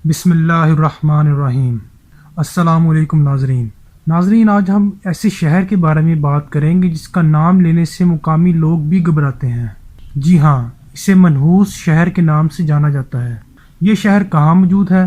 بسم اللہ الرحمن الرحیم۔ السلام علیکم ناظرین، آج ہم ایسے شہر کے بارے میں بات کریں گے جس کا نام لینے سے مقامی لوگ بھی گھبراتے ہیں۔ جی ہاں، اسے منحوس شہر کے نام سے جانا جاتا ہے۔ یہ شہر کہاں موجود ہے؟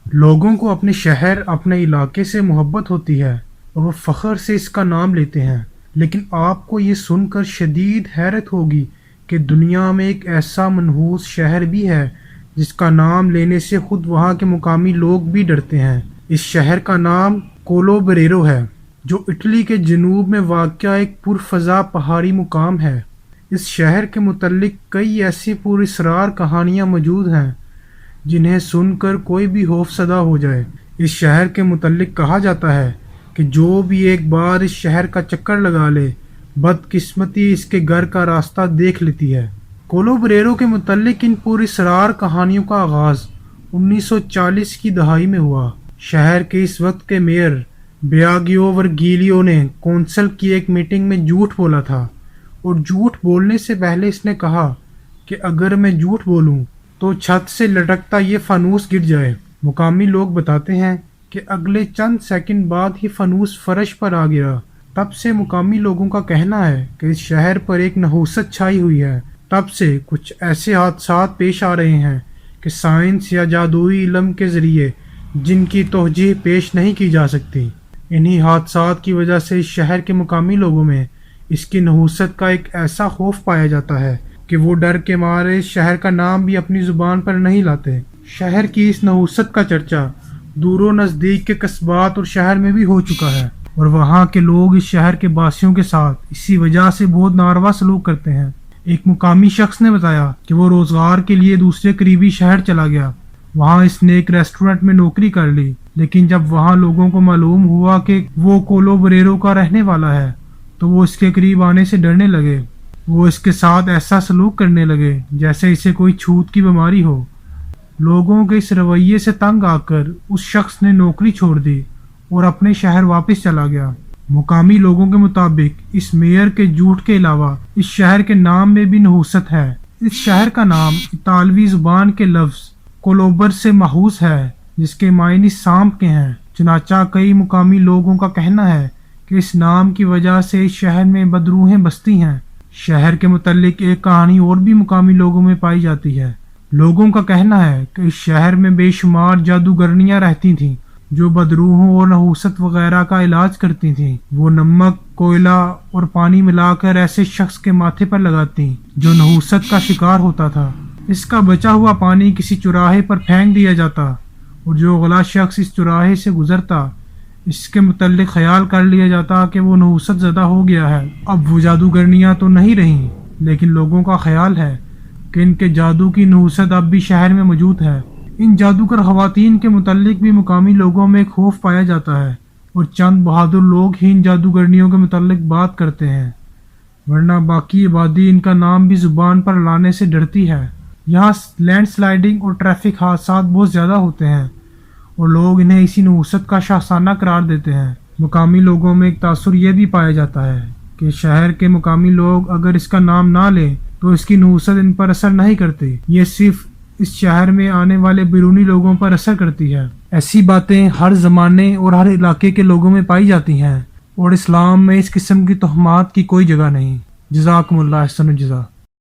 لوگوں کو اپنے شہر، اپنے علاقے سے محبت ہوتی ہے اور وہ فخر سے اس کا نام لیتے ہیں، لیکن آپ کو یہ سن کر شدید حیرت ہوگی کہ دنیا میں ایک ایسا منحوس شہر بھی ہے جس کا نام لینے سے خود وہاں کے مقامی لوگ بھی ڈرتے ہیں۔ اس شہر کا نام کولوبریرو ہے، جو اٹلی کے جنوب میں واقع ایک پرفضا پہاڑی مقام ہے۔ اس شہر کے متعلق کئی ایسی پراسرار کہانیاں موجود ہیں جنہیں سن کر کوئی بھی خوف زدہ ہو جائے۔ اس شہر کے متعلق کہا جاتا ہے کہ جو بھی ایک بار اس شہر کا چکر لگا لے، بدقسمتی اس کے گھر کا راستہ دیکھ لیتی ہے۔ کولوبریرو کے متعلق ان پراسرار کہانیوں کا آغاز 1940 کی دہائی میں ہوا۔ شہر کے اس وقت کے میئر بیاگیو ورگیلیو نے کونسل کی ایک میٹنگ میں جھوٹ بولا تھا، اور جھوٹ بولنے سے پہلے اس نے کہا کہ اگر میں جھوٹ بولوں تو چھت سے لٹکتا یہ فانوس گر جائے۔ مقامی لوگ بتاتے ہیں کہ اگلے چند سیکنڈ بعد ہی فانوس فرش پر آ گرا۔ تب سے مقامی لوگوں کا کہنا ہے کہ اس شہر پر ایک نحوست چھائی ہوئی ہے۔ تب سے کچھ ایسے حادثات پیش آ رہے ہیں کہ سائنس یا جادوئی علم کے ذریعے جن کی توجیہ پیش نہیں کی جا سکتی۔ انہی حادثات کی وجہ سے اس شہر کے مقامی لوگوں میں اس کی نحوست کا ایک ایسا خوف پایا جاتا ہے کہ وہ ڈر کے مارے اس شہر کا نام بھی اپنی زبان پر نہیں لاتے۔ شہر کی اس نحوست کا چرچا دور و نزدیک کے قصبات اور شہر میں بھی ہو چکا ہے، اور وہاں کے لوگ اس شہر کے باسیوں کے ساتھ اسی وجہ سے بہت ناروا سلوک کرتے ہیں۔ ایک مقامی شخص نے بتایا کہ وہ روزگار کے لیے دوسرے قریبی شہر چلا گیا۔ وہاں اس نے ایک ریسٹورنٹ میں نوکری کر لی، لیکن جب وہاں لوگوں کو معلوم ہوا کہ وہ کولوبریرو کا رہنے والا ہے تو وہ اس کے قریب آنے سے ڈرنے لگے۔ وہ اس کے ساتھ ایسا سلوک کرنے لگے جیسے اسے کوئی چھوت کی بیماری ہو۔ لوگوں کے اس رویے سے تنگ آ کر اس شخص نے نوکری چھوڑ دی اور اپنے شہر واپس چلا گیا۔ مقامی لوگوں کے مطابق اس میئر کے جھوٹ کے علاوہ اس شہر کے نام میں بھی نحوست ہے۔ اس شہر کا نام اطالوی زبان کے لفظ کولوبر سے ماخوذ ہے، جس کے معنی سانپ کے ہیں۔ چنانچہ کئی مقامی لوگوں کا کہنا ہے کہ اس نام کی وجہ سے اس شہر میں بدروحیں بستی ہیں۔ شہر کے متعلق ایک کہانی اور بھی مقامی لوگوں میں پائی جاتی ہے۔ لوگوں کا کہنا ہے کہ اس شہر میں بے شمار جادوگرنیاں رہتی تھیں جو بدروحوں اور نحوست وغیرہ کا علاج کرتی تھیں۔ وہ نمک، کوئلہ اور پانی ملا کر ایسے شخص کے ماتھے پر لگاتی جو نحوست کا شکار ہوتا تھا۔ اس کا بچا ہوا پانی کسی چوراہے پر پھینک دیا جاتا، اور جو اگلا شخص اس چوراہے سے گزرتا اس کے متعلق خیال کر لیا جاتا کہ وہ نحوست زدہ ہو گیا ہے۔ اب وہ جادوگرنیاں تو نہیں رہیں، لیکن لوگوں کا خیال ہے کہ ان کے جادو کی نحوست اب بھی شہر میں موجود ہے۔ ان جادوگر خواتین کے متعلق بھی مقامی لوگوں میں خوف پایا جاتا ہے، اور چند بہادر لوگ ہی ان جادوگرنیوں کے متعلق بات کرتے ہیں، ورنہ باقی آبادی ان کا نام بھی زبان پر لانے سے ڈرتی ہے۔ یہاں لینڈ سلائیڈنگ اور ٹریفک حادثات بہت زیادہ ہوتے ہیں، اور لوگ انہیں اسی نحوست کا شاہسانہ قرار دیتے ہیں۔ مقامی لوگوں میں ایک تاثر یہ بھی پایا جاتا ہے کہ شہر کے مقامی لوگ اگر اس کا نام نہ لیں تو اس کی نحوست ان پر اثر نہیں کرتی، یہ صرف اس شہر میں آنے والے بیرونی لوگوں پر اثر کرتی ہے۔ ایسی باتیں ہر زمانے اور ہر علاقے کے لوگوں میں پائی جاتی ہیں، اور اسلام میں اس قسم کی تہمات کی کوئی جگہ نہیں۔ جزاکم اللہ احسن الجزا۔